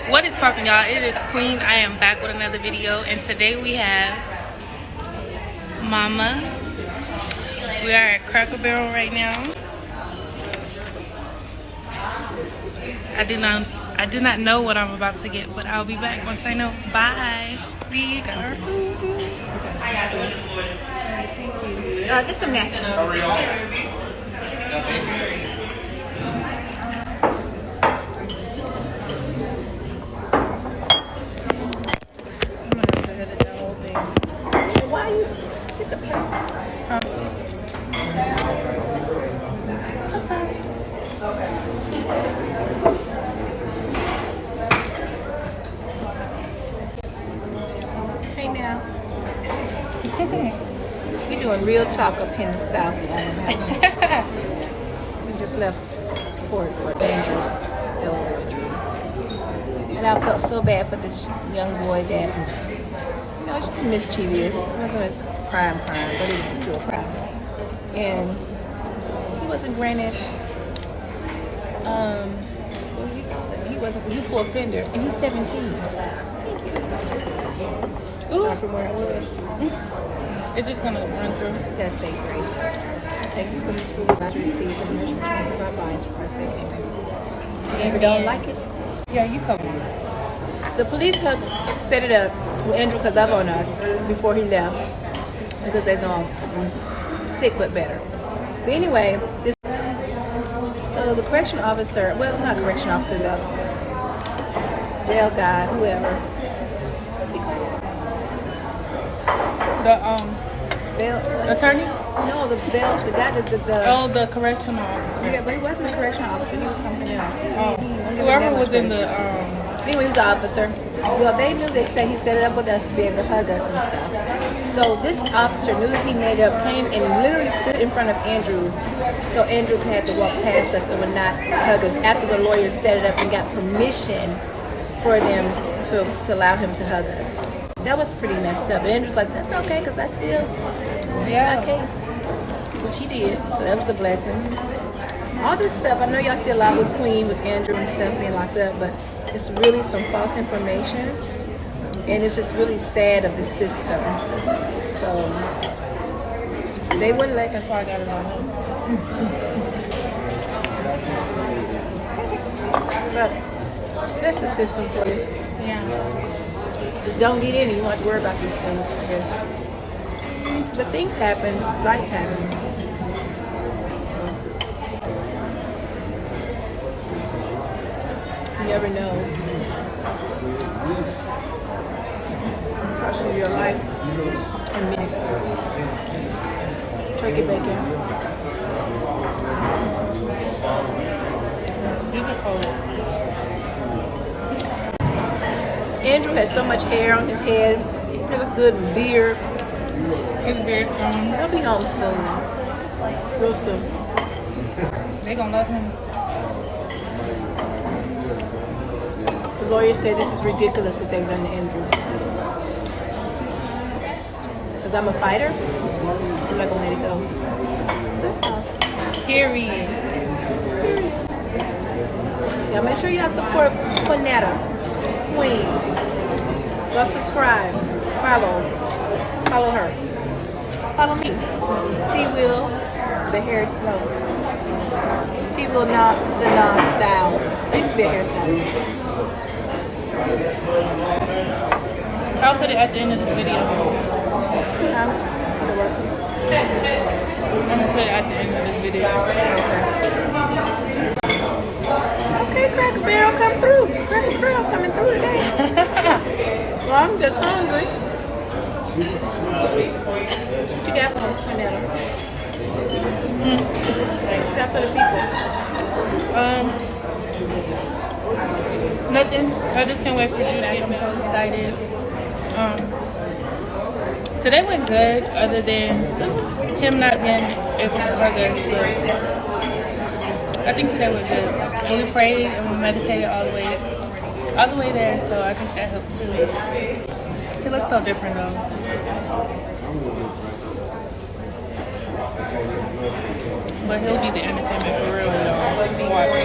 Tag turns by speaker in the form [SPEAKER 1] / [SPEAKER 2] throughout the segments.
[SPEAKER 1] What is poppin', y'all? It is Queen. I am back with another video, and today we have Mama. We are at Cracker Barrel right now. I do not know what I'm about to get, but I'll be back once I know. Bye. We got our food.
[SPEAKER 2] Just some napkins. Why you get the Hey now. We're doing real talk up in the South. We just left court for Andrew Elementary. And I felt so bad for this young boy that, you know, it's just mischievous. It wasn't a crime, but it was still a crime. And he wasn't granted, he wasn't a youthful offender, and he's 17. Ooh. Not from where I was.
[SPEAKER 1] It's just gonna run through.
[SPEAKER 2] Let's say grace. Thank you for this food I received and nourishment of our bodies for our sake. Amen. If you don't like it?
[SPEAKER 1] Yeah, you told me.
[SPEAKER 2] The police had set it up with Andrew could love on us before he left because they know I'm sick but better. But anyway, so the correction officer, well, not correction officer, the jail guy, whoever.
[SPEAKER 1] The attorney?
[SPEAKER 2] No, the guy that
[SPEAKER 1] the correctional officer.
[SPEAKER 2] Yeah, but he wasn't a correctional officer. He was something else.
[SPEAKER 1] Whoever was in the
[SPEAKER 2] Anyway, he was an officer. Well, they knew. They said he set it up with us to be able to hug us and stuff. So this officer knew that he made up, came and literally stood in front of Andrew. So Andrew had to walk past us and would not hug us after the lawyer set it up and got permission for them to allow him to hug us. That was pretty messed up. But Andrew's like, that's okay, because I still my case. Which he did. So that was a blessing. All this stuff, I know y'all see a lot with Queen, with Andrew and stuff being locked up, but it's really some false information. And it's just really sad of the system. So they wouldn't let us.
[SPEAKER 1] That's why I got it on him.
[SPEAKER 2] But that's the system for you.
[SPEAKER 1] Yeah.
[SPEAKER 2] Just don't get in and you don't have to worry about these things, I guess. But things happen, life happens. You never know. Cost you your life and minutes. Turkey bacon.
[SPEAKER 1] These are cold.
[SPEAKER 2] Andrew has so much hair on his head. He look good with beard.
[SPEAKER 1] His beard gone.
[SPEAKER 2] He'll be home soon. Real soon.
[SPEAKER 1] They gonna love him.
[SPEAKER 2] The lawyer said this is ridiculous what they've done to Andrew. Because I'm a fighter, I'm not gonna let it go. So that's all.
[SPEAKER 1] Period.
[SPEAKER 2] Yeah, make sure y'all support Quinetta. Queen. Go subscribe. Follow her. Follow me. T-Will, the hair, no. T-Will, not the non-styles. I used to be a hairstylist.
[SPEAKER 1] I'll put it at the end of this video. I'm gonna put it at the end of this video.
[SPEAKER 2] Okay, Cracker Barrel, come through. Cracker Barrel coming through today. Well, I'm just hungry. What you got for me, Quinetta? What you got for the people?
[SPEAKER 1] Nothing. I just can't wait for you to get. I'm so excited. Today went good, other than him not being able to hug us, but I think today went good. And we prayed and we meditated all the way there, so I think that helped too. He looks so different though. But he'll be the entertainment for real though. Watch.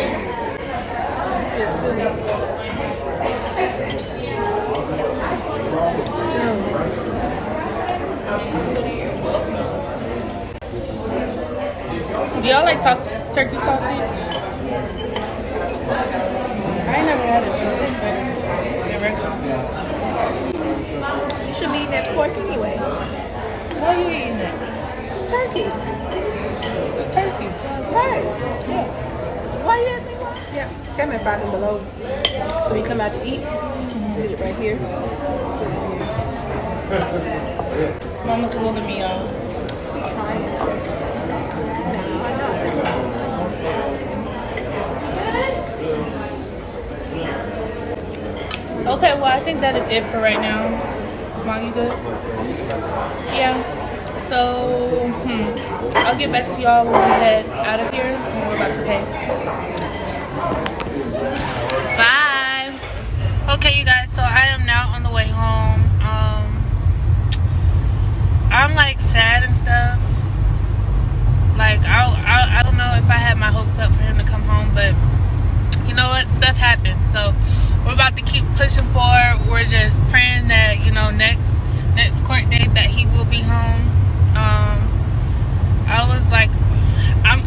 [SPEAKER 1] Turkey sausage. I ain't never had it. It's better than regular.
[SPEAKER 2] You should be eating that pork anyway.
[SPEAKER 1] Why are you eating that?
[SPEAKER 2] Turkey.
[SPEAKER 1] It's turkey.
[SPEAKER 2] Right.
[SPEAKER 1] Yeah.
[SPEAKER 2] Why you asking why? Yeah. Comment five and below. So when you come out to eat, you sit it right here.
[SPEAKER 1] Mama's schooling me, y'all.
[SPEAKER 2] We trying.
[SPEAKER 1] Okay, well, I think that is it for right now. Mom, you good? Yeah. So, I'll get back to y'all when we head out of here and we're about to pay. Bye. Okay, you guys, so I am now on the way home. I'm like sad and stuff. Like, I don't know if I had my hopes up for him to come home, but you know what? Stuff happens. So we're about to keep pushing forward. We're just praying that, you know, next court date that he will be home. I was like,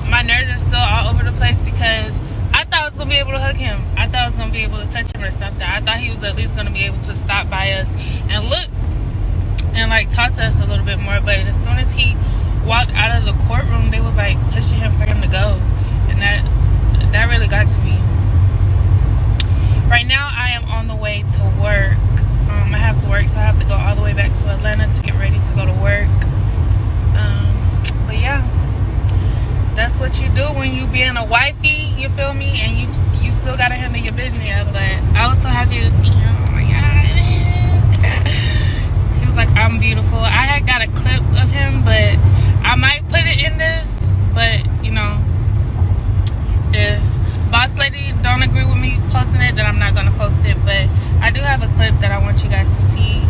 [SPEAKER 1] my nerves are still all over the place because I thought I was gonna be able to hug him. I thought I was gonna be able to touch him or something. I thought he was at least gonna be able to stop by us and look and like talk to us a little bit more. But as soon as he walked out of the courtroom, they was like pushing him for him to go, and that really got to me. Right now I am on the way to work. I have to work, so I have to go all the way back to Atlanta to get ready to go to work. But yeah, that's what you do when you being a wifey, you feel me, and you still gotta handle your business. But I was so happy to see him. Oh my god. He was like, I'm beautiful. I had got a clip of him, but I might put it in this. But you know, if boss lady don't agree with me posting it, then I'm not gonna post it. But I do have a clip that I want you guys to see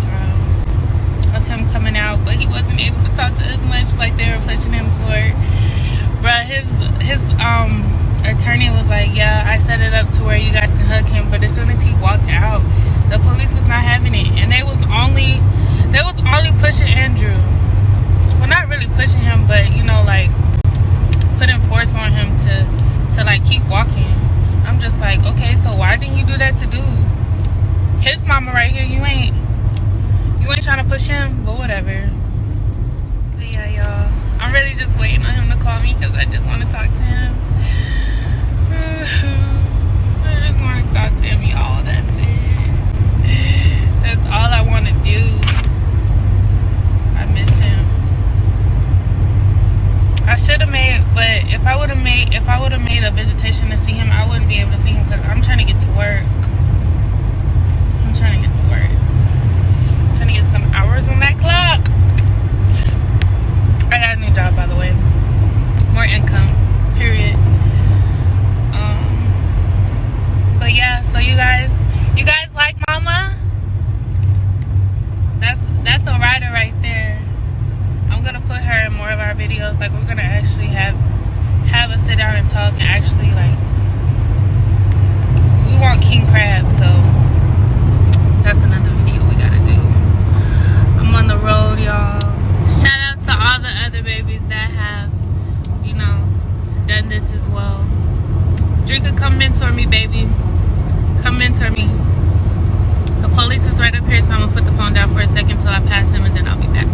[SPEAKER 1] of him coming out, but he wasn't able to talk to us much like they were pushing him for. Bruh, his attorney was like, yeah, I set it up to where you guys can hug him, but as soon as he walked out, the police was not having it, and they was only pushing Andrew. Well, not really pushing him, but you know, like putting force on him to like keep walking. I'm just like, okay, so why didn't you do that to dude? His mama right here, you ain't trying to push him, but whatever. But yeah, y'all, I'm really just waiting on him to call me because I just want to talk to him. I just want to talk to him, y'all. That's it. That's all I want to do. I miss him. I should have made, but if I would have made a visitation to see him, I wouldn't be able to see him because I'm trying to get to work. I'm trying to get to work. I'm trying to get some hours on that clock. I got a new job, by the way. More income, period. But yeah, so you guys like mama? That's a rider right there. I'm gonna put her in more of our videos. Like, we're gonna actually have us sit down and talk and actually, like, we want king crab, so that's another video we gotta do. I'm on the road, y'all. Shout out to all the other babies that have, you know, done this as well. Drika, come mentor me, baby. Come mentor me. The police is right up here, so I'm gonna put the phone down for a second till I pass him, and then I'll be back.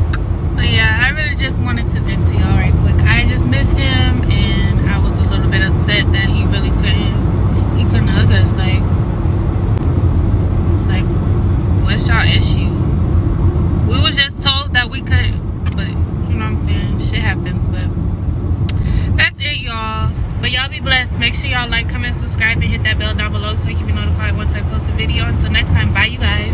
[SPEAKER 1] But yeah, I really just wanted to vent to y'all right quick. I just miss him, and I was a little bit upset that he really couldn't hug us. Like, what's y'all issue? We was just told that we could, but you know what I'm saying? Shit happens, but that's it, y'all. But y'all be blessed. Make sure y'all like, comment, subscribe, and hit that bell down below so you can be notified once I post a video. Until next time, bye, you guys.